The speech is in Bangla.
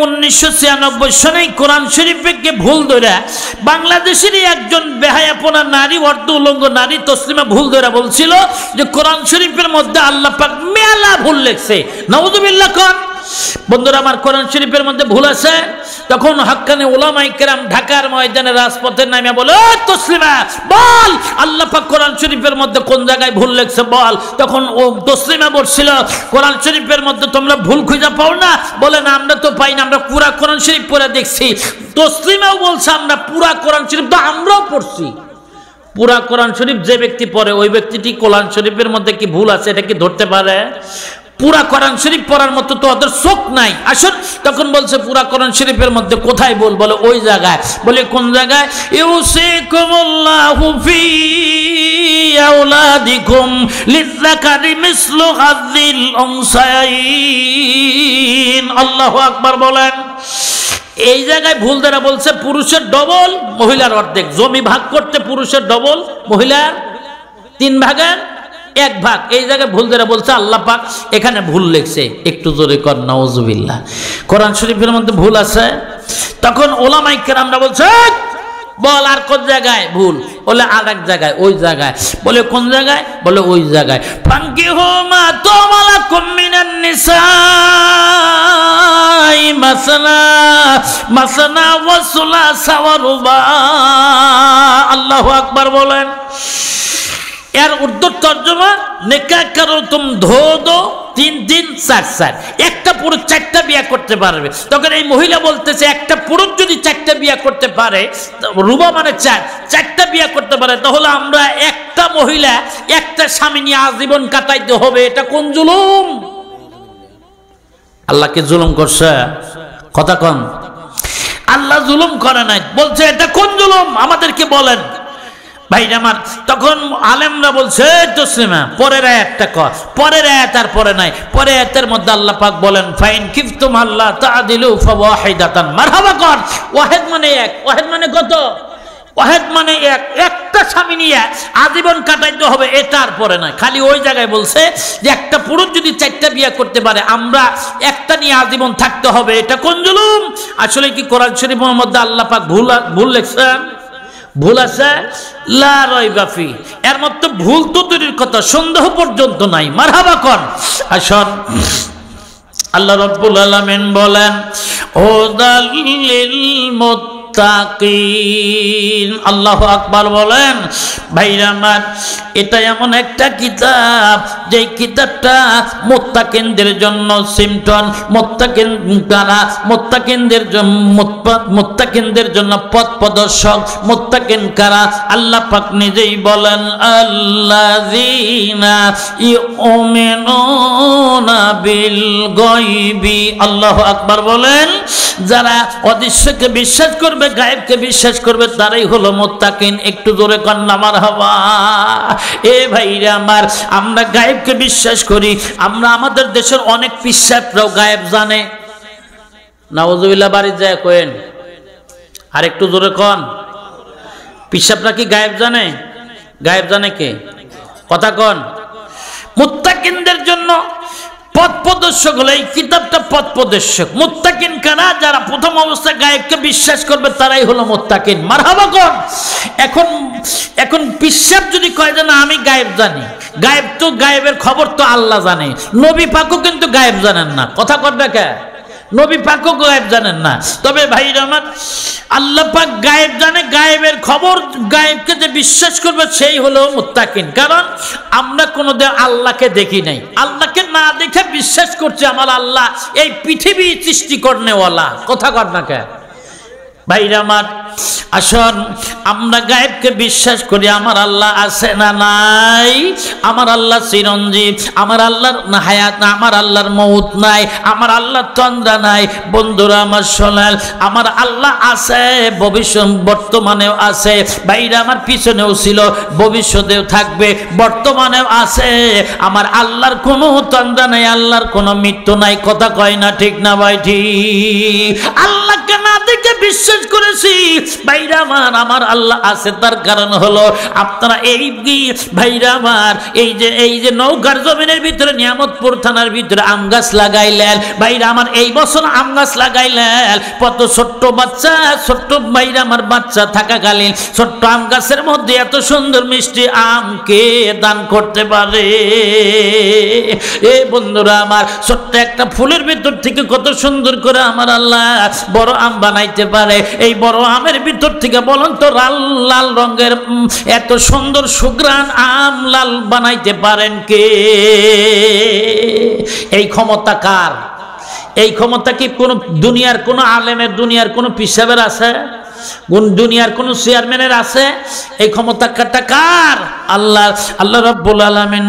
1996 সনে কোরআন শরীফকে ভুল ধরে বাংলাদেশেরই একজন বেহায়াপনা নারী, অর্ধ উলঙ্গ নারী তসলিমা ভুল ধরে বলছিল যে কোরআন শরীফের মধ্যে আল্লাহ পাক মেলা ভুল লিখছে। নাউযুবিল্লাহ। কোন বন্ধুরা আমার, কোরআন শরীফের মধ্যে ভুল আছে? তখন হক্কানি উলামায়ে কেরাম ঢাকার ময়দানে রাজপথে নামে বলে, ও তসলিমা বল আল্লাহ পাক কোরআন শরীফের মধ্যে কোন জায়গায় ভুল লিখছে বল। তখন ও তসলিমা বলছিল, কোরআন শরীফের মধ্যে তোমরা ভুল খুঁজে পাও না? বলে না, আমরা তো পাই না, আমরা পুরা কোরআন শরীফ পড়ে দেখছি। তসলিমাও বলছে আমরা পুরা কোরআন শরীফ তো আমরাও পড়ছি। পুরা কোরআন শরীফ যে ব্যক্তি পড়ে ওই ব্যক্তিটি কোরআন শরীফের মধ্যে কি ভুল আছে এটা কি ধরতে পারে? পুরা কোরআন শরীফ পড়ার মতো তো ওদের চোখ নাই। আসুন, তখন বলছে পুরা কোরআন শরীফের মধ্যে কোথায় ভুল? বলে ওই জায়গায়। বলে কোন জায়গায়? ইউসিকুমুল্লাহু ফি আওলাদিকুম লিযাকারি মিসলু হাযিল উনসায়াইন। আল্লাহু আকবার বলেন। এই জায়গায় ভুল দ্বারা বলছে পুরুষের ডবল মহিলার অর্ধেক। জমি ভাগ করতে পুরুষের ডবল, মহিলার 3 ভাগের 1 ভাগ। এই জায়গায় ভুল দ্বারা বলছে আল্লাহ পাক এখানে ভুল লিখছে। একটু জোরে কর নাউযুবিল্লাহ। কোরআন শরীফের মধ্যে ভুল আছে? তখন ওলামায়ে কেরামরা বলছে বল আর কোন জায়গায় ভুল? বলে আর এক জায়গায়, ওই জায়গায়। বলে কোন জায়গায়? বলে ওই জায়গায়। ফানকিহু মা তামালাকুম মিনান নিসাই মাসনা মাসনা ওয়া সুলাসা ওয়া রুবা। আল্লাহু আকবার বলেন। এর উর্দু তর্জমা, নিকাহ করো তুম ধো দো 3 3 4 4। একটা পুরুষ 4টা বিয়ে করতে পারবে। তখন এই মহিলা বলতেছে একটা পুরুষ যদি 4টা বিয়ে করতে পারে, রুবা মানে 4টা বিয়ে করতে পারে, তাহলে আমরা একটা মহিলা একটা স্বামী নিয়ে আজীবন কাটাইতে হবে। এটা কোন জুলুম? আল্লাহকে জুলুম করছে? কথা কন। আল্লাহ জুলুম করে নাই, বলছে এটা কোন জুলুম আমাদেরকে বলেন। ভাই আমার, তখন আলেমরা বলছে তসলিমা পরের আয়াতটা কর। পরের আয়াত আর পরে নাই। পরের আয়াতের মধ্যে আল্লাহ পাক বলেন ফাইন কিফতুম আল্লাহ তাআদিলু ফাওয়াহিদাতান। মারহাবা কর। ওয়াহিদ মানে এক। ওয়াহিদ মানে কত? ওয়াহিদ মানে এক। একটা স্বামী নিয়ে আজীবন কাটাইতে হবে, এটা আর পরে নাই। খালি ওই জায়গায় বলছে যে একটা পুরুষ যদি 4টা বিয়ে করতে পারে, আমরা একটা নিয়ে আজীবন থাকতে হবে। এটা কোন জুলুম? আসলে কি কোরআন শরীফের মধ্যে আল্লাহ পাক ভুল লিখছেন? ভুল আছে? লা রাইবা ফি। এর মধ্যে ভুল তো দূরের কথা, সন্দেহ পর্যন্ত নাই। মারহাবা কর। আসুন, আল্লাহ রাব্বুল আলামিন বলেন হুদাল লিল মুত্তাকিন। আল্লাহু আকবার বলেন। ভাইরা আমার, এটা এমন একটা কিতাব যে কিতাবটা মুত্তাকিনদের জন্য সিমটন, মুত্তাকিনদের জন্য পথ প্রদর্শক। মুত্তাকিন কারা? আল্লাহ পাক নিজেই বলেন আল্লাযীনা ইউমিনুনা বিল গায়বি। আল্লাহু আকবার বলেন। যারা অদৃশ্যকে বিশ্বাস করবে, গায়েবকে বিশ্বাস করবে, তারাই হলো মুত্তাকিন। একটু জোরে কন্না মারহাবা। এ ভাইরা আমার, আমরা গায়েবকে বিশ্বাস করি। আমরা আমাদের দেশের অনেক পিশাচরাও গায়েব জানে। নাউযুবিল্লাহ। বাড়ি যায় কোয়েন আর একটু জোরে কন। পিশাচরা কি গায়েব জানে? গায়েব জানে কে? কথা কন। মুত্তাকিনদের জন্য পথ প্রদর্শক হলো এই কিতাবটা। পথ প্রদর্শক মুত্তাকিন কারা? যারা প্রথম অবস্থায় গায়েবকে বিশ্বাস করবে তারাই হলো মুত্তাকিন। মারহাবা কর। এখন পিশাচ যদি কয় যে না আমি গায়েব জানি, গায়েব তো গায়েবের খবর তো আল্লাহ জানে। নবী পাকও কিন্তু গায়েব জানেন না। কথা কর দেখা, নবী পাকও গায়েব জানেন না। তবে ভাইরা আমার, আল্লাহ পাক গায়েব জানে, গায়েবের খবর, গায়েবকে যে বিশ্বাস করবে সেই হলো মুত্তাকিন। কারণ আমরা কোনোদিন আল্লাহকে দেখি নাই, আল্লাহকে না দেখে বিশ্বাস করছি আমার আল্লাহ এই পৃথিবী সৃষ্টি করনেওয়ালা। কথা কর না কে ভাইরা আমার। আসুন, আমরা গায়েবকে বিশ্বাস করি। আমার আল্লাহ আছে না নাই? আমার আল্লাহ চিরঞ্জীব। আমার আল্লাহর হায়াত না, আমার আল্লাহর মউত নাই, আমার আল্লাহর তন্দ্রা নাই। বন্ধুরা আমার শোনেন, আমার আল্লাহ আছে, ভবিষ্যৎ বর্তমানেও আছে। ভাইরা আমার, পিছনেও ছিল, ভবিষ্যতেও থাকবে, বর্তমানেও আছে। আমার আল্লাহর কোনো তন্দ্রা নাই, আল্লাহর কোনো মৃত্যু নাই। কথা কয় না ঠিক না ভাই? ঠিক। আল্লাহকে আমাকে না দেখে বিশ্বাস করেছি। ভাইরা আমার, আমার আল্লাহ আছে, তার কারণ হলো আপনারা এই ভাইরা আমার এই যে নৌকার জমিনের ভিতরে নিয়ামতপুর থানার ভিতরে আম গাছ লাগাইলেন। ভাইরা আমার এই বছর আম গাছ লাগাইলেন, কত ছোট্ট বাচ্চা, ছোট্ট ভাইরা আমার বাচ্চা থাকাকালীন ছোট্ট আম গাছের মধ্যে এত সুন্দর মিষ্টি আম কে দান করতে পারে? এ বন্ধুরা আমার, ছোট্ট একটা ফুলের ভিতর থেকে কত সুন্দর করে আমার আল্লাহ বড় আম বানাইতে পারে। এই বড় আমের ভিতর থেকে বলুন তো লাল লাল রঙের এত সুন্দর সুগ্রান আম লাল বানাইতে পারেন কে? এই ক্ষমতা কার? এই ক্ষমতা কি কোন দুনিয়ার কোন আলেমের, দুনিয়ার কোন পিসাবের আছে? দুনিয়ার কোন চেয়ারম্যানের আছে? এই ক্ষমতা কার? আল্লাহ। আল্লাহ রাব্বুল আলামিন